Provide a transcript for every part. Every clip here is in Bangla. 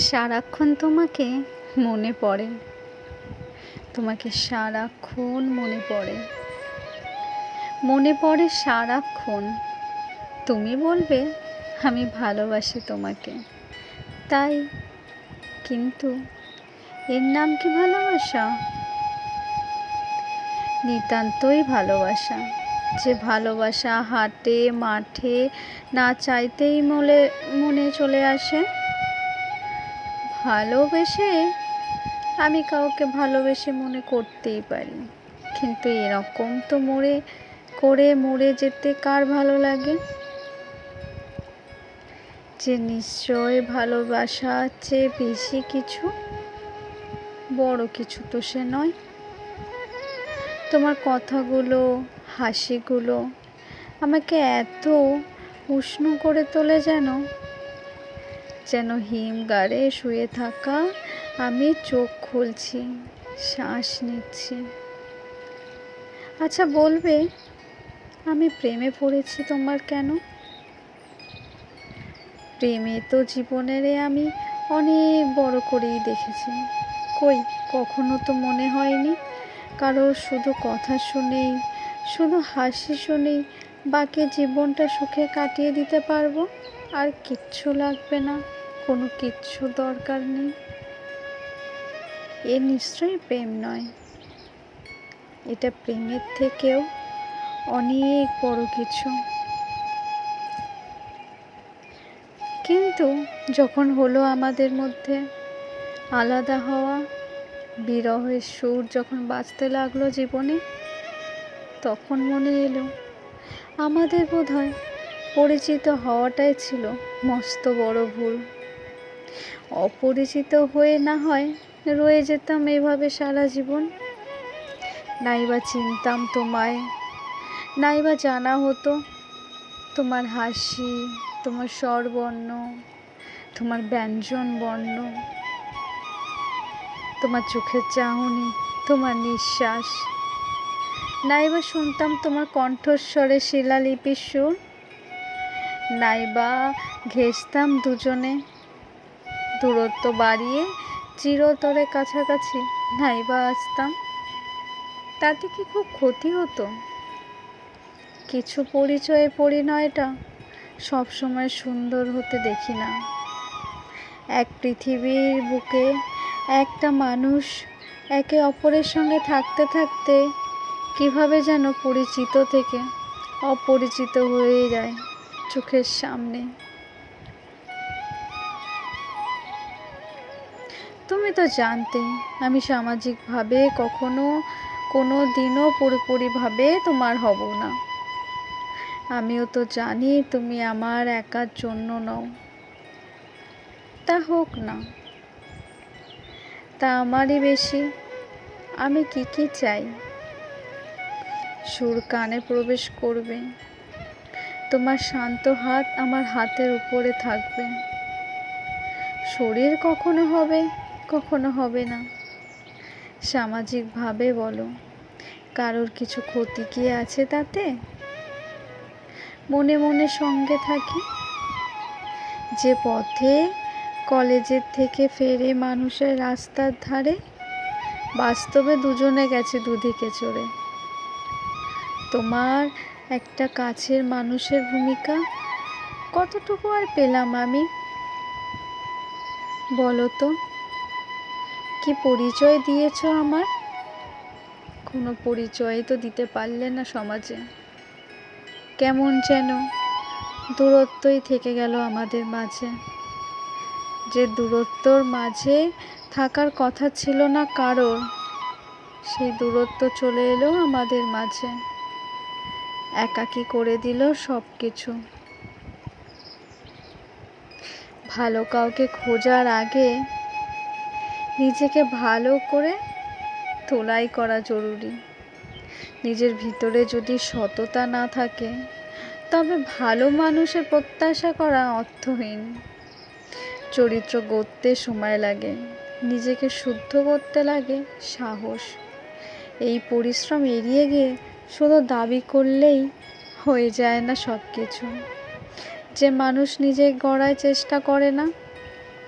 সারাক্ষণ তোমাকে মনে পড়ে, তোমাকে সারাক্ষণ মনে পড়ে সারাক্ষণ। তুমি বলবে আমি ভালোবাসি তোমাকে, তাই, কিন্তু এর নাম কি ভালোবাসা? নিতান্তই ভালোবাসা, যে ভালোবাসা হাটে মাঠে না চাইতেই মনে চলে আসে। ভালোবেসে আমি কাউকে ভালোবেসে মনে করতেই পারি, কিন্তু এরকম তো মরে যেতে কার ভালো লাগে? যে নিশ্চয় ভালোবাসার চেয়ে বেশি কিছু, বড় কিছু তো সে নয়। তোমার কথাগুলো, হাসিগুলো আমাকে এত উষ্ণ করে তোলে, যেন হিমঘরে শুয়ে থাকা আমি চোখ খুলছি, শ্বাস নিচ্ছি। আচ্ছা, বলবে আমি প্রেমে পড়েছি তোমার কেন? প্রেমে তো জীবনেরে আমি অনেক বড় করেই দেখেছি। কই, কখনো তো মনে হয়নি কারো শুধু কথা শুনেই, শুধু হাসি শুনেই বাকি জীবনটা সুখে কাটিয়ে দিতে পারবো, আর কিচ্ছু লাগবে না, কোনো কিচ্ছু দরকার নেই। এ নিশ্চয়ই প্রেম নয়, এটা প্রেমের থেকেও অনেক বড় কিছু। কিন্তু যখন হলো আমাদের মধ্যে আলাদা হওয়া, বিরহের সুর যখন বাজতে লাগলো জীবনে, তখন মনে এলো আমাদের বোধহয় পরিচিত হওয়াটাই ছিল মস্ত বড় ভুল। অপরিচিত হয়ে না হয় রয়ে যেতাম এভাবে সারা জীবন। নাইবা চিনতাম তোমায়, নাইবা জানা হতো তোমার হাসি, তোমার স্বরবর্ণ, তোমার ব্যঞ্জন বর্ণ, তোমার চোখের চাহনি, তোমার নিঃশ্বাস। নাইবা শুনতাম তোমার কণ্ঠস্বরে শিলালিপির সুর, নাইবা ঘেঁষতাম দুজনে দূরত্ব বাড়িয়ে চিরতরে কাছাকাছি, নাইবা আসতাম। তাতে কি খুব ক্ষতি হতো? কিছু পরিচয়ে পরিণয়টা সবসময় সুন্দর হতে দেখি না। এক পৃথিবীর বুকে একটা মানুষ একে অপরের সঙ্গে থাকতে থাকতে কিভাবে যেন পরিচিত থেকে অপরিচিত হয়ে যায় চোখের সামনে। তুমি তো জানতেই আমি সামাজিকভাবে কোনো দিনও পুরোপুরিভাবে তোমার হব না। আমিও তো জানি তুমি আমার একার জন্য নও। তা হোক না, তা আমারই বেশি। আমি কি চাই? সুর কানে প্রবেশ করবে, তোমার শান্ত হাত আমার হাতের উপরে থাকবে। শরীর কখনো হবে, কখনো হবে না। সামাজিকভাবে বলো, কারোর কিছু ক্ষতি কি আছে তাতে? মনে মনে সঙ্গে থাকি। যে পথে কলেজের থেকে ফেরে মানুষের রাস্তার ধারে, বাস্তবে দুজনে গেছে দুদিকে চড়ে। তোমার একটা কাছের মানুষের ভূমিকা কতটুকু আর পেলাম আমি? বলো তো, কি পরিচয় দিয়েছ আমার? কোনো পরিচয় তো দিতে পারলে না সমাজে। কেমন যেন দূরত্বই থেকে গেল আমাদের মাঝে। যে দূরত্বর মাঝে থাকার কথা ছিল না কারোর, সেই দূরত্ব চলে এলো আমাদের মাঝে, একাকী করে দিল সব কিছু। ভালো কাউকে খোঁজার আগে নিজেকে ভালো করে তোলাই করা জরুরি। নিজের ভিতরে যদি সততা না থাকে, তবে ভালো মানুষের প্রত্যাশা করা অর্থহীন। চরিত্র গড়তে সময় লাগে, নিজেকে শুদ্ধ করতে লাগে সাহস। এই পরিশ্রম এড়িয়ে গিয়ে শুধু দাবি করলেই হয়ে যায় না সব কিছু। যে মানুষ নিজে গড়ার চেষ্টা করে না,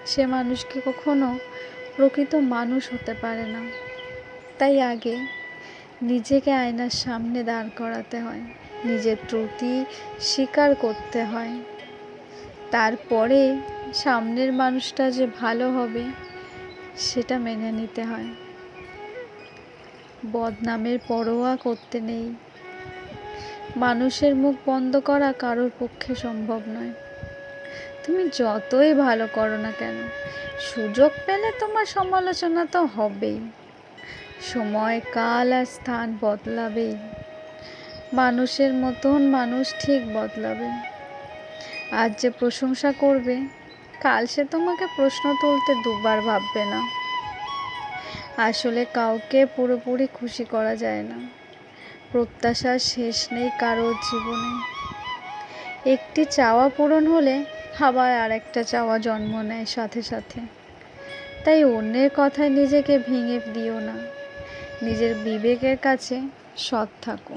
সে মানুষ কি কখনো প্রকৃত মানুষ হতে পারে না। তাই আগে নিজেকে আয়নার সামনে দাঁড় করাতে হয়, নিজের ত্রুটি স্বীকার করতে হয়, তারপরে সামনের মানুষটা যে ভালো হবে সেটা মেনে নিতে হয়। বদনামের পরোয়া করতে নেই। মানুষের মুখ বন্ধ করা কারোর পক্ষে সম্ভব নয়। তুমি যতই ভালো করো না কেন, সুযোগ পেলে তোমার সমালোচনা তো হবেই। সময়, কাল আর স্থান বদলাবেই। মানুষের মতন মানুষ ঠিক বদলাবে। আজ যে প্রশংসা করবে, কাল সে তোমাকে প্রশ্ন তুলতে দুবার ভাববে না। আসলে কাউকে পুরোপুরি খুশি করা যায় না। প্রত্যাশার শেষ নেই কারোর জীবনে। একটি চাওয়া পূরণ হলে আবার আরেকটা চাওয়া জন্ম নেয় সাথে সাথে। তাই অন্যের কথায় নিজেকে ভেঙে দিও না। নিজের বিবেকের কাছে সৎ থাকো।